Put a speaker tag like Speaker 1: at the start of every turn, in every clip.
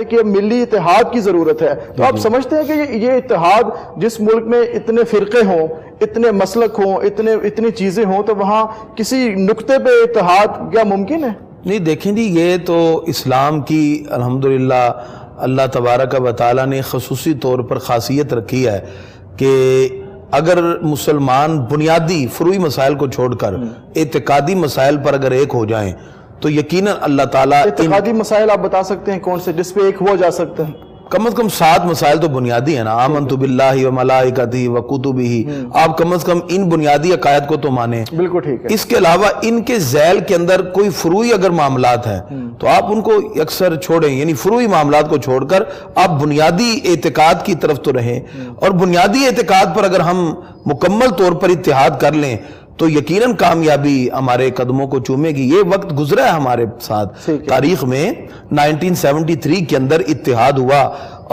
Speaker 1: کہ ملی اتحاد کی ضرورت ہے، تو آپ سمجھتے ہیں کہ یہ اتحاد جس ملک میں اتنے فرقے ہوں، اتنے مسلک ہوں، اتنی چیزیں ہوں، تو وہاں کسی نقطے پہ اتحاد کیا ممکن ہے؟
Speaker 2: نہیں دیکھیں جی، یہ تو اسلام کی الحمدللہ اللہ تبارک و تعالیٰ نے خصوصی طور پر خاصیت رکھی ہے کہ اگر مسلمان بنیادی فروعی مسائل کو چھوڑ کر اعتقادی مسائل پر اگر ایک ہو جائیں تو یقیناً اللہ تعالیٰ
Speaker 1: اعتقادی مسائل آپ بتا سکتے ہیں کون سے جس پہ ایک ہو جا سکتے ہیں؟
Speaker 2: کم از کم 7 مسائل تو بنیادی ہیں نا، آمنت باللہ و ملائکتہ و کتبہ، آپ کم از کم ان بنیادی عقائد کو تو مانیں۔
Speaker 1: بالکل ٹھیک ہے۔
Speaker 2: اس کے علاوہ ان کے ذیل کے اندر کوئی فروعی اگر معاملات ہیں تو آپ ان کو اکثر چھوڑیں، یعنی فروعی معاملات کو چھوڑ کر آپ بنیادی اعتقاد کی طرف تو رہیں، اور بنیادی اعتقاد پر اگر ہم مکمل طور پر اتحاد کر لیں تو یقیناً کامیابی ہمارے قدموں کو چومے گی۔ یہ وقت گزرا ہے ہمارے ساتھ، تاریخ میں 1973 کے اندر اتحاد ہوا،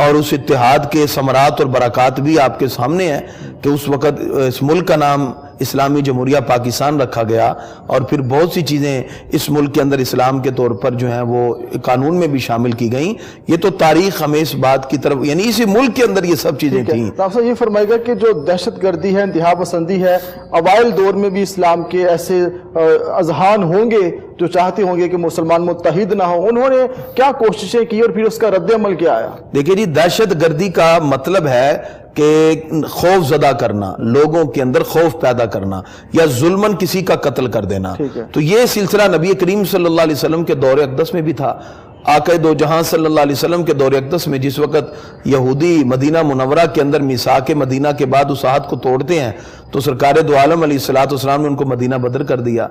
Speaker 2: اور اس اتحاد کے ثمرات اور برکات بھی آپ کے سامنے ہیں کہ اس وقت اس ملک کا نام اسلامی جمہوریہ پاکستان رکھا گیا، اور پھر بہت سی چیزیں اس ملک کے اندر اسلام کے طور پر جو ہیں وہ قانون میں بھی شامل کی گئیں۔ یہ تو تاریخ ہمیں اس بات کی طرف، یعنی اسی ملک کے اندر یہ سب چیزیں تھیں۔
Speaker 1: تو آپ سے یہ فرمائے گا کہ جو دہشت گردی ہے، انتہا پسندی ہے، اوائل دور میں بھی اسلام کے ایسے اذہان ہوں گے جو چاہتے ہوں گے کہ مسلمان متحد نہ ہوں، انہوں نے کیا کوششیں کی اور پھر اس کا رد عمل کیا آیا؟
Speaker 2: دیکھیں جی، دہشت گردی کا مطلب ہے کہ خوف زدہ کرنا، لوگوں کے اندر خوف پیدا کرنا، یا ظلماً کسی کا قتل کر دینا۔ تو یہ سلسلہ نبی کریم صلی اللہ علیہ وسلم کے دور اقدس میں بھی تھا۔ آقا دو جہاں صلی اللہ علیہ وسلم کے دور اقدس میں جس وقت یہودی مدینہ منورہ کے اندر میثاق مدینہ کے بعد اس عہد کو توڑتے ہیں تو سرکار دو عالم علیہ السلام نے ان کو مدینہ بدر کر دیا،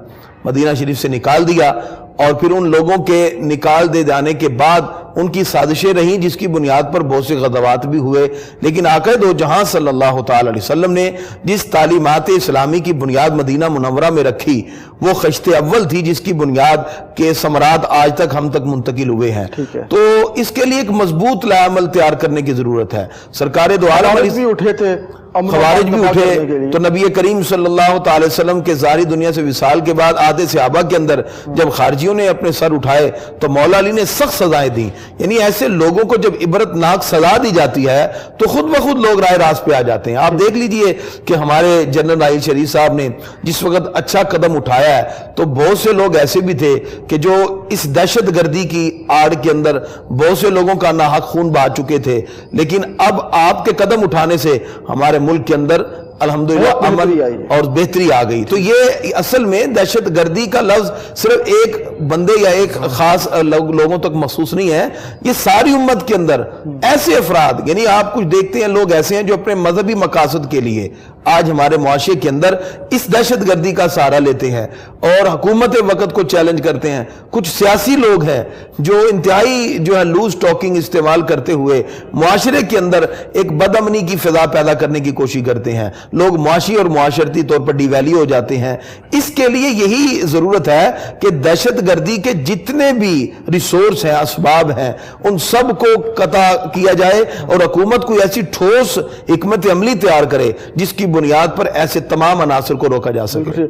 Speaker 2: مدینہ شریف سے نکال دیا، اور پھر ان لوگوں کے نکال دے جانے کے بعد ان کی سازشیں رہیں جس کی بنیاد پر بہت سے غزوات بھی ہوئے، لیکن آقا دو جہاں صلی اللہ تعالی علیہ وسلم نے جس تعلیمات اسلامی کی بنیاد مدینہ منورہ میں رکھی وہ خشت اول تھی، جس کی بنیاد کے ثمرات آج تک ہم تک منتقل ہوئے ہیں۔ تو اس کے لیے ایک مضبوط عمل تیار کرنے کی ضرورت ہے۔ سرکار دو عالم علیہ
Speaker 1: بھی اٹھے تھے،
Speaker 2: خوارج بھی اٹھے، تو نبی کریم صلی اللہ تعالی وسلم کے ظاہری دنیا سے وصال کے بعد آدھے صحابہ کے اندر جب خارجیوں نے اپنے سر اٹھائے تو مولا علی نے سخت سزائیں دیں، یعنی ایسے لوگوں کو جب عبرت ناک سزا دی جاتی ہے تو خود بخود لوگ راہ راست پہ آ جاتے ہیں۔ آپ دیکھ لیجئے کہ ہمارے جنرل راحیل شریف صاحب نے جس وقت اچھا قدم اٹھایا ہے تو بہت سے لوگ ایسے بھی تھے کہ جو اس دہشت گردی کی آڑ کے اندر بہت سے لوگوں کا ناحق خون بہا چکے تھے، لیکن اب آپ کے قدم اٹھانے سے ہمارے ملک کے اندر الحمدللہ امن اور بہتری آ گئی۔ تو یہ اصل میں دہشت گردی کا لفظ صرف ایک بندے یا ایک خاص لوگوں تک مخصوص نہیں ہے، یہ ساری امت کے اندر ایسے افراد، یعنی آپ کچھ دیکھتے ہیں لوگ ایسے ہیں جو اپنے مذہبی مقاصد کے لیے آج ہمارے معاشرے کے اندر اس دہشت گردی کا سہارا لیتے ہیں اور حکومت وقت کو چیلنج کرتے ہیں۔ کچھ سیاسی لوگ ہیں جو انتہائی جو ہے لوز ٹاکنگ استعمال کرتے ہوئے معاشرے کے اندر ایک بد امنی کی فضا پیدا کرنے کی کوشش کرتے ہیں، لوگ معاشی اور معاشرتی طور پر ڈی ویلیو ہو جاتے ہیں۔ اس کے لیے یہی ضرورت ہے کہ دہشت گردی کے جتنے بھی ریسورس ہیں، اسباب ہیں، ان سب کو قطع کیا جائے اور حکومت کوئی ایسی ٹھوس حکمت عملی تیار کرے جس کی بنیاد پر ایسے تمام عناصر کو روکا جا سکے۔